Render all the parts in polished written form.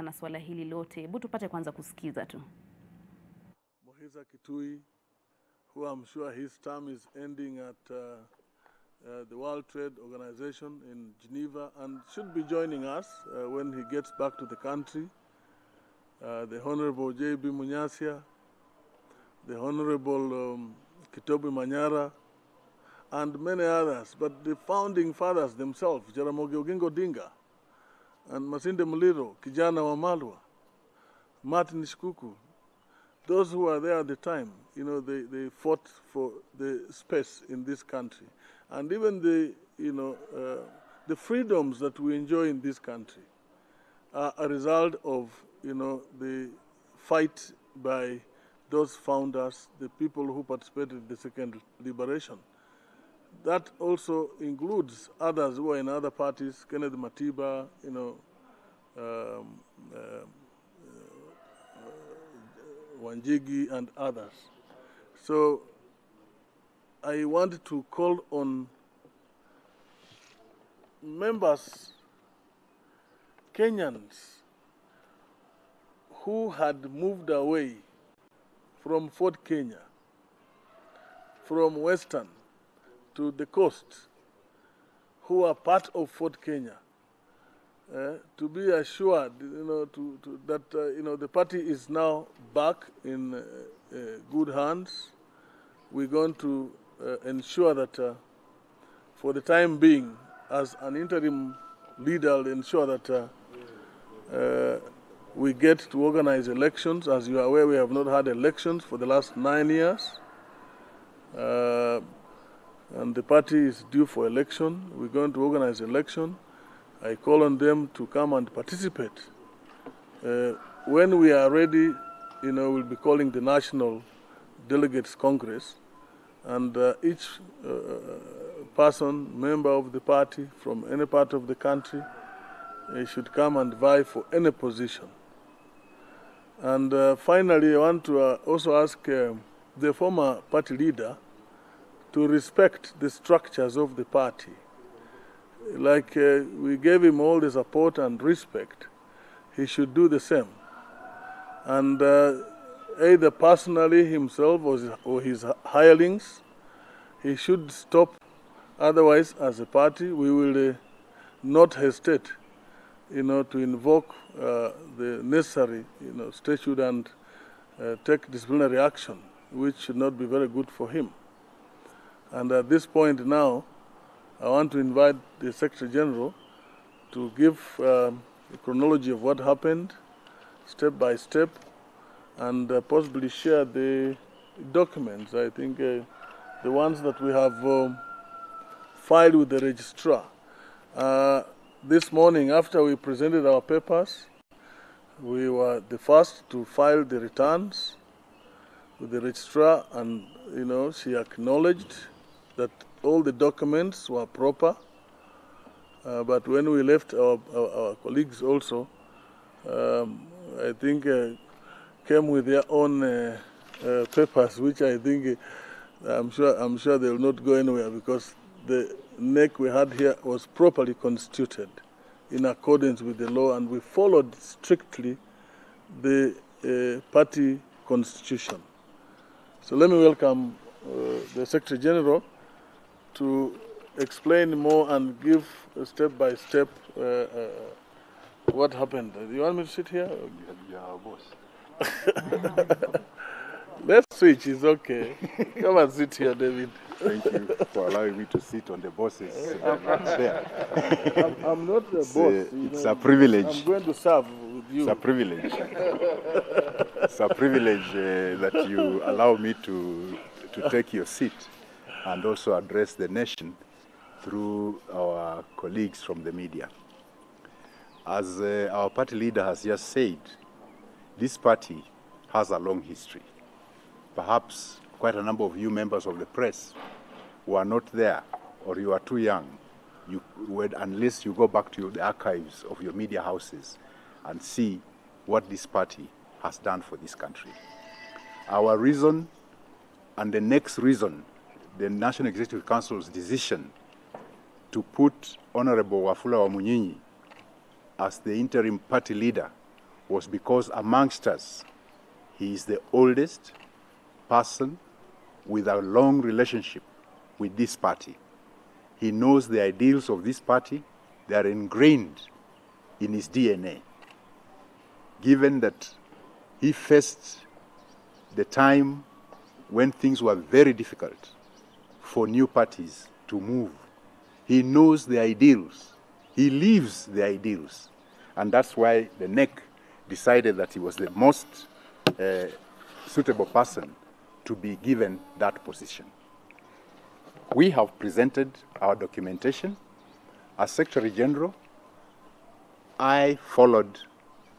na swala hili lote. Hebu tupate kwanza kusikiza tu. Mohiza Kitui, who I'm sure his term is ending at the World Trade Organization in Geneva and should be joining us when he gets back to the country. The Honorable J.B. Munyasya, the Honorable Kitobi Manyara, and many others. But the founding fathers themselves, Jaramogi Oginga Odinga, and Masinde Muliro, Kijana Wamalwa, Martin Shikuku, those who were there at the time, you know, they fought for the space in this country. And even the freedoms that we enjoy in this country are a result of, the fight by those founders, the people who participated in the second liberation. That also includes others who are in other parties, Kenneth Matiba, Wanjigi and others. So I want to call on members, Kenyans, who had moved away from Fort Kenya, from Western to the coast, who are part of Fort Kenya, to be assured, that the party is now back in good hands. We're going to ensure that, for the time being, as an interim leader, I'll ensure that we get to organize elections. As you are aware, we have not had elections for the last 9 years. And the party is due for election. We're going to organize election. I call on them to come and participate. When we are ready, we'll be calling the National Delegates Congress, and each person, member of the party from any part of the country, should come and vie for any position. And finally, I want to also ask the former party leader to respect the structures of the party. Like we gave him all the support and respect, he should do the same. And either personally himself or his hirelings, he should stop. Otherwise, as a party, we will not hesitate, to invoke the necessary, statute and take disciplinary action, which should not be very good for him. And at this point now, I want to invite the Secretary General to give a chronology of what happened, step by step, and possibly share the documents. I think the ones that we have filed with the registrar. This morning, after we presented our papers, we were the first to file the returns with the registrar, and she acknowledged that all the documents were proper. But when we left, our colleagues also, I think, came with their own papers, which I think I'm sure they will not go anywhere, because the NEC we had here was properly constituted in accordance with the law, and we followed strictly the party constitution. So let me welcome the Secretary General to explain more and give step by step what happened. Do you want me to sit here? You are our boss. Let's switch, it's okay. Come and sit here, David. Thank you for allowing me to sit on the boss's chair. I'm not the boss. It's a privilege. I'm going to serve with you. It's a privilege. It's a privilege that you allow me to take your seat and also address the nation through our colleagues from the media. As our party leader has just said, this party has a long history. Perhaps quite a number of you members of the press who are not there, or you are too young, unless you go back to the archives of your media houses and see what this party has done for this country. Our reason, and the next reason, the National Executive Council's decision to put Honorable Wafula Wamunyinyi as the interim party leader was because amongst us, he is the oldest person with a long relationship with this party. He knows the ideals of this party. They are ingrained in his DNA. Given that he faced the time when things were very difficult for new parties to move, he knows the ideals. He lives the ideals. And that's why the NEC decided that he was the most suitable person to be given that position. We have presented our documentation. As Secretary General, I followed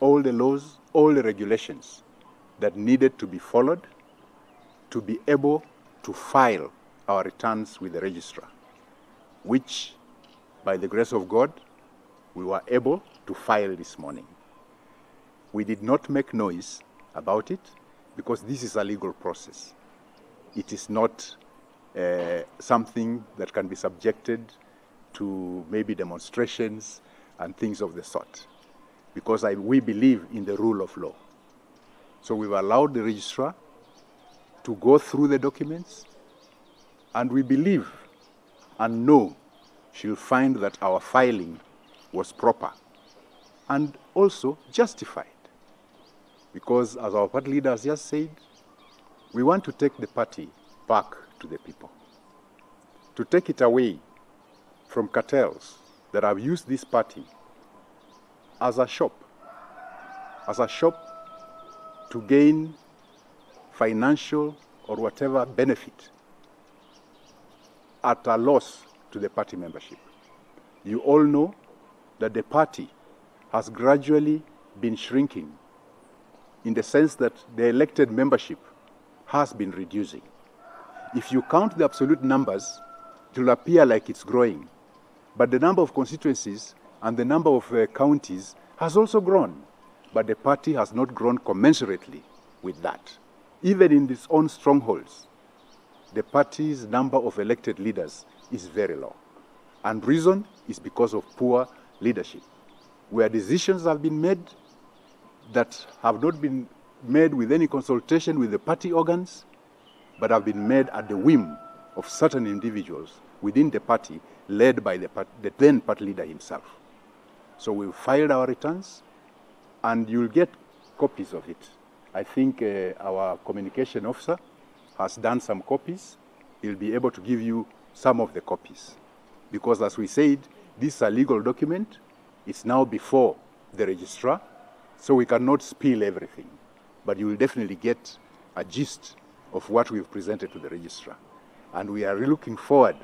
all the laws, all the regulations that needed to be followed to be able to file our returns with the registrar, which, by the grace of God, we were able to file this morning. We did not make noise about it because this is a legal process. It is not something that can be subjected to maybe demonstrations and things of the sort, because we believe in the rule of law. So we've allowed the registrar to go through the documents, and we believe and know she'll find that our filing was proper and also justified. Because as our party leader has just said, we want to take the party back to the people, to take it away from cartels that have used this party as a shop to gain financial or whatever benefit at a loss to the party membership. You all know that the party has gradually been shrinking in the sense that the elected membership has been reducing. If you count the absolute numbers, it will appear like it's growing. But the number of constituencies and the number of counties has also grown. But the party has not grown commensurately with that. Even in its own strongholds, the party's number of elected leaders is very low. And reason is because of poor leadership, where decisions have been made that have not been made with any consultation with the party organs, but have been made at the whim of certain individuals within the party, led by the then party leader himself. So we filed our returns, and you'll get copies of it. I think our communication officer has done some copies. He'll be able to give you some of the copies. Because as we said, this is a legal document. It's now before the registrar, so we cannot spill everything. But you will definitely get a gist of what we've presented to the registrar. And we are looking forward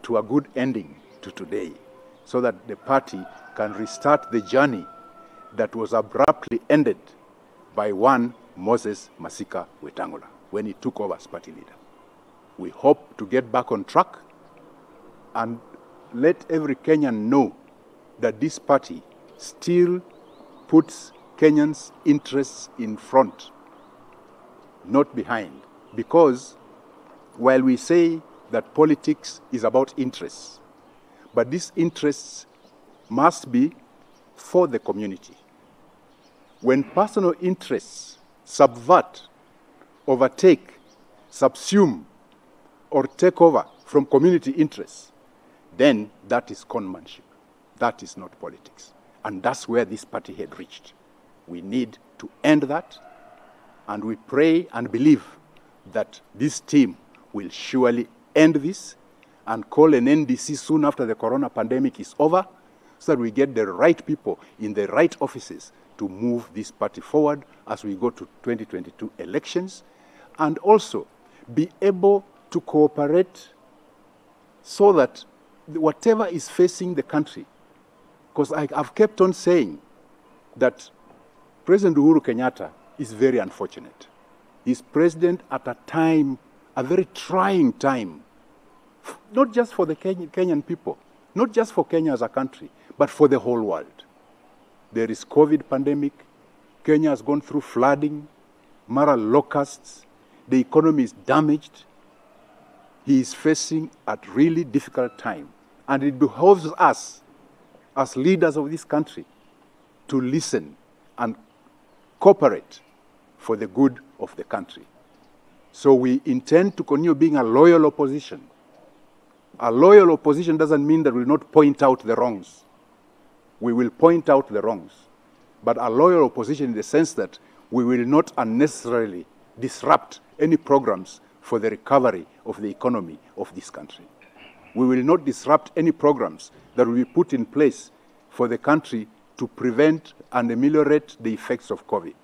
to a good ending to today, so that the party can restart the journey that was abruptly ended by one Moses Masika Wetangula when he took over as party leader. We hope to get back on track and let every Kenyan know that this party still puts Kenyans' interests in front, not behind. Because while we say that politics is about interests, but these interests must be for the community. When personal interests subvert, overtake, subsume, or take over from community interests, then that is conmanship. That is not politics. And that's where this party had reached. We need to end that, and we pray and believe that this team will surely end this and call an NDC soon after the corona pandemic is over, so that we get the right people in the right offices to move this party forward as we go to 2022 elections, and also be able to cooperate so that whatever is facing the country, because I've kept on saying that President Uhuru Kenyatta is very unfortunate. He's president at a time, a very trying time, not just for the Kenyan people, not just for Kenya as a country, but for the whole world. There is COVID pandemic. Kenya has gone through flooding, Mara locusts. The economy is damaged. He is facing a really difficult time. And it behoves us, as leaders of this country, to listen and cooperate for the good of the country. So we intend to continue being a loyal opposition. A loyal opposition doesn't mean that we will not point out the wrongs. We will point out the wrongs. But a loyal opposition in the sense that we will not unnecessarily disrupt any programs for the recovery of the economy of this country. We will not disrupt any programs that will be put in place for the country to prevent and ameliorate the effects of COVID.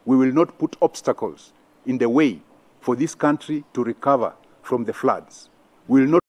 We will not put obstacles in the way for this country to recover from the floods. We will not